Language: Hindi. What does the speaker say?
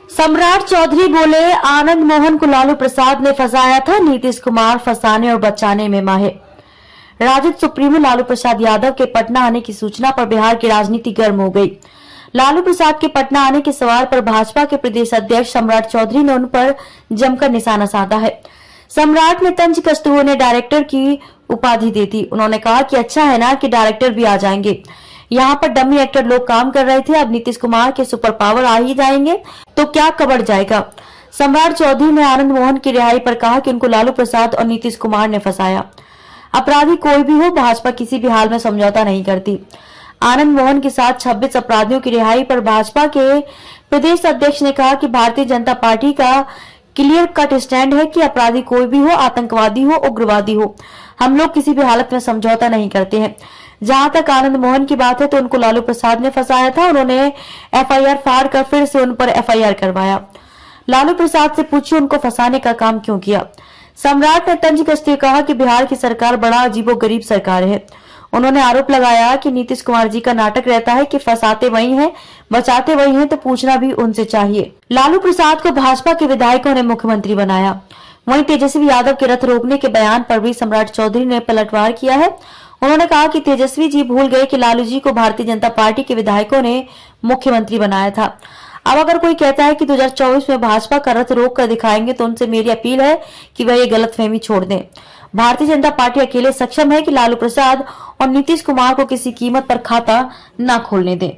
सम्राट चौधरी बोले, आनंद मोहन को लालू प्रसाद ने फंसाया था, नीतीश कुमार फंसाने और बचाने में माहिर। राजद सुप्रीमो लालू प्रसाद यादव के पटना आने की सूचना पर बिहार की राजनीति गर्म हो गई। लालू प्रसाद के पटना आने के सवाल पर भाजपा के प्रदेश अध्यक्ष सम्राट चौधरी ने उन पर जमकर निशाना साधा है। सम्राट ने तंज कसते हुए डायरेक्टर की उपाधि दे दी। उन्होंने कहा कि अच्छा है ना कि डायरेक्टर भी आ जाएंगे, यहाँ पर डमी एक्टर लोग काम कर रहे थे, अब नीतीश कुमार के सुपर पावर आ ही जाएंगे तो क्या कबड़ जाएगा। सम्राट चौधरी ने आनंद मोहन की रिहाई पर कहा कि उनको लालू प्रसाद और नीतीश कुमार ने फंसाया। अपराधी कोई भी हो, भाजपा किसी भी हाल में समझौता नहीं करती। आनंद मोहन के साथ 26 अपराधियों की रिहाई पर भाजपा के प्रदेश अध्यक्ष ने कहा कि भारतीय जनता पार्टी का क्लियर कट स्टैंड है कि अपराधी कोई भी हो, आतंकवादी हो, उग्रवादी हो, हम लोग किसी भी हालत में समझौता नहीं करते हैं। जहां तक आनंद मोहन की बात है तो उनको लालू प्रसाद ने फंसाया था। उन्होंने एफआईआर फाड़ कर फिर से उन पर एफआईआर करवाया। लालू प्रसाद से पूछिए उनको फंसाने का काम क्यों किया। सम्राट ने तंज कसते कहा कि बिहार की सरकार बड़ा अजीबोगरीब सरकार है। उन्होंने आरोप लगाया कि नीतीश कुमार जी का नाटक रहता है कि फंसाते वही हैं, बचाते वही हैं, तो पूछना भी उनसे चाहिए। लालू प्रसाद को भाजपा के विधायकों ने मुख्यमंत्री बनाया। वहीं तेजस्वी यादव के रथ रोकने के बयान पर भी सम्राट चौधरी ने पलटवार किया है। उन्होंने कहा कि तेजस्वी जी भूल गए कि लालू जी को भारतीय जनता पार्टी के विधायकों ने मुख्यमंत्री बनाया था। अब अगर कोई कहता है कि 2024 में भाजपा का रथ रोक कर दिखाएंगे तो उनसे मेरी अपील है कि वह ये गलतफहमी छोड़ दें। भारतीय जनता पार्टी अकेले सक्षम है कि लालू प्रसाद और नीतीश कुमार को किसी कीमत पर खाता न खोलने दें।